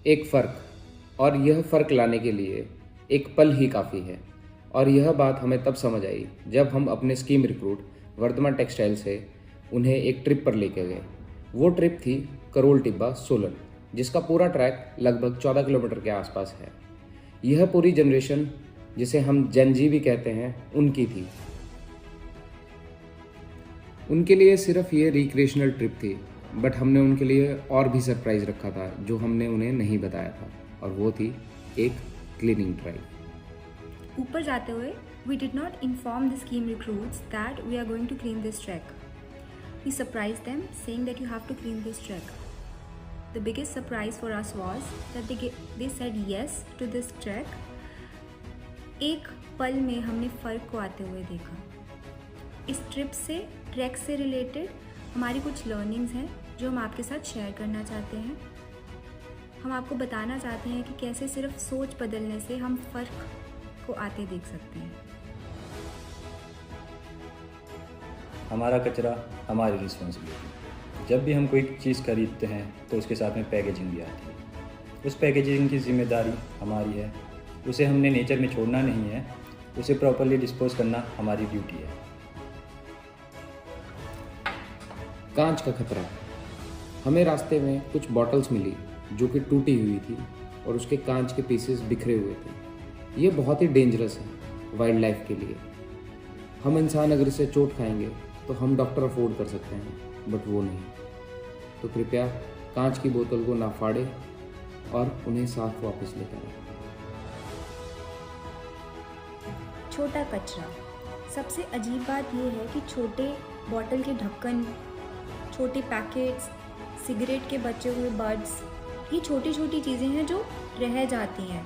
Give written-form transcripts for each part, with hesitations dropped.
एक फ़र्क, और यह फ़र्क लाने के लिए एक पल ही काफ़ी है। और यह बात हमें तब समझ आई जब हम अपने स्कीम रिक्रूट वर्धमान टेक्सटाइल से उन्हें एक ट्रिप पर लेके गए। वो ट्रिप थी करोल टिब्बा सोलन, जिसका पूरा ट्रैक लगभग 14 किलोमीटर के आसपास है। यह पूरी जनरेशन, जिसे हम जेन जी भी कहते हैं, उनकी थी। उनके लिए सिर्फ ये रिक्रिएशनल ट्रिप थी, बट हमने उनके लिए और भी सरप्राइज रखा था जो हमने उन्हें नहीं बताया था, और वो थी एक क्लीनिंग ड्राइव। ऊपर जाते हुए we did not inform the scheme recruits that we are going to clean this track. We surprised them saying that you have to clean this track. The biggest surprise for us was that they said yes to this track. एक पल में हमने फ़र्क को आते हुए देखा। इस ट्रिप से, ट्रैक से रिलेटेड हमारी कुछ लर्निंग्स हैं जो हम आपके साथ शेयर करना चाहते हैं। हम आपको बताना चाहते हैं कि कैसे सिर्फ सोच बदलने से हम फ़र्क को आते देख सकते हैं। हमारा कचरा हमारी रिस्पॉन्सिबिलिटी। जब भी हम कोई चीज़ खरीदते हैं तो उसके साथ में पैकेजिंग भी आती है। उस पैकेजिंग की जिम्मेदारी हमारी है। उसे हमने नेचर में छोड़ना नहीं है, उसे प्रॉपरली डिस्पोज करना हमारी ड्यूटी है। कांच का खतरा। हमें रास्ते में कुछ बॉटल्स मिली जो कि टूटी हुई थी और उसके कांच के पीसेस बिखरे हुए थे। ये बहुत ही डेंजरस है वाइल्ड लाइफ के लिए। हम इंसान अगर इससे चोट खाएंगे तो हम डॉक्टर अफोर्ड कर सकते हैं, बट वो नहीं। तो कृपया कांच की बोतल को ना फाड़े और उन्हें साफ वापस लेकर आए। छोटा कचरा। सबसे अजीब बात यह है कि छोटे बॉटल के ढक्कन, छोटे पैकेट्स, सिगरेट के बचे हुए बड्स, ये छोटी छोटी चीज़ें हैं जो रह जाती हैं,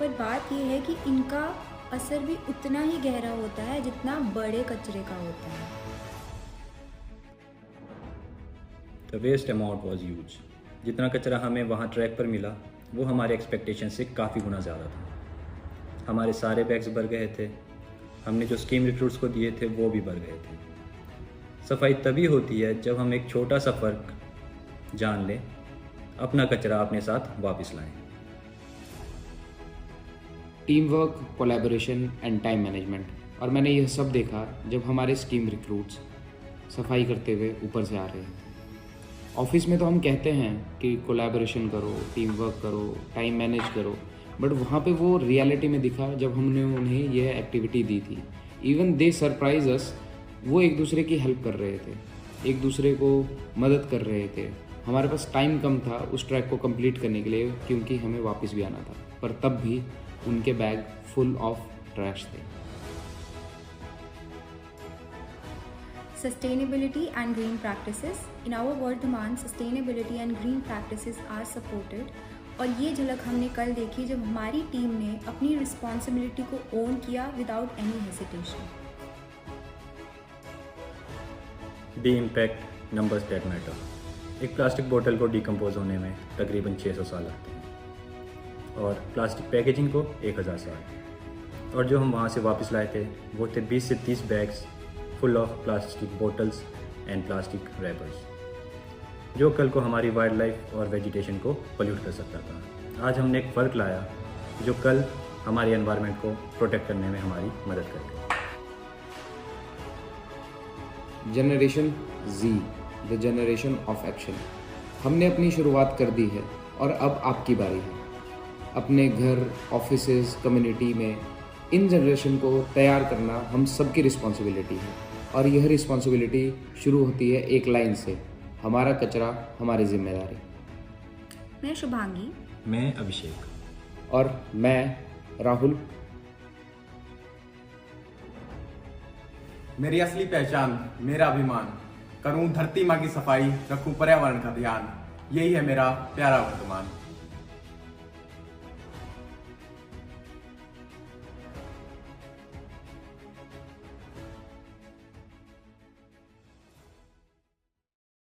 पर बात यह है कि इनका असर भी उतना ही गहरा होता है जितना बड़े कचरे का होता है। The waste amount was huge. जितना कचरा हमें वहाँ ट्रैक पर मिला वो हमारे एक्सपेक्टेशन से काफ़ी गुना ज़्यादा था। हमारे सारे बैग्स भर गए थे। हमने जो स्कीम रिक्रूट्स को दिए थे वो भी भर गए थे। सफाई तभी होती है जब हम एक छोटा सा फ़र्क जान लें, अपना कचरा अपने साथ वापस लाएं। Team work, collaboration and time management. और मैंने यह सब देखा जब हमारे स्कीम रिक्रूट्स सफाई करते हुए ऊपर से आ रहे हैं। ऑफिस में तो हम कहते हैं कि कोलैबोरेशन करो, टीम वर्क करो, टाइम मैनेज करो, बट वहाँ पे वो रियलिटी में दिखा जब हमने उन्हें यह एक्टिविटी दी थी। इवन दे सरप्राइज अस। वो एक दूसरे की हेल्प कर रहे थे, एक दूसरे को मदद कर रहे थे। हमारे पास टाइम कम था उस ट्रैक को कंप्लीट करने के लिए, क्योंकि हमें वापस भी आना था, पर तब भी उनके बैग फुल ऑफ ट्रैश थे। Sustainability and green practices. In our Vardhaman, sustainability and green practices are supported. और ये झलक हमने कल देखी जब हमारी टीम ने अपनी रिस्पॉन्सिबिलिटी को ओन किया without any hesitation. The impact, numbers that matter. एक प्लास्टिक बोतल को डिकम्पोज होने में तकरीबन 600 साल लगते हैं और प्लास्टिक पैकेजिंग को 1000 साल। और जो हम वहाँ से वापस लाए थे वो थे 20 से 30 bags full of plastic bottles and plastic rappers, जो कल को हमारी वाइल्ड लाइफ और वेजिटेशन को पोल्यूट कर सकता था। आज हमने एक फ़र्क लाया जो कल हमारे एनवायरनमेंट को प्रोटेक्ट करने में हमारी मदद करेगा। Generation Z, the generation of action. हमने अपनी शुरुआत कर दी है और अब आपकी बारी है। अपने घर, ऑफिसेज, कम्युनिटी में इन जनरेशन को तैयार करना हम सबकी रिस्पॉन्सिबिलिटी है। और यह रिस्पॉन्सिबिलिटी शुरू होती है एक लाइन से, हमारा कचरा हमारी जिम्मेदारी। मैं शुभांगी। मैं अभिषेक। और मैं राहुल। मेरी असली पहचान, मेरा अभिमान। करूं धरती माँ की सफाई, रखूं पर्यावरण का ध्यान। यही है मेरा प्यारा वर्तमान।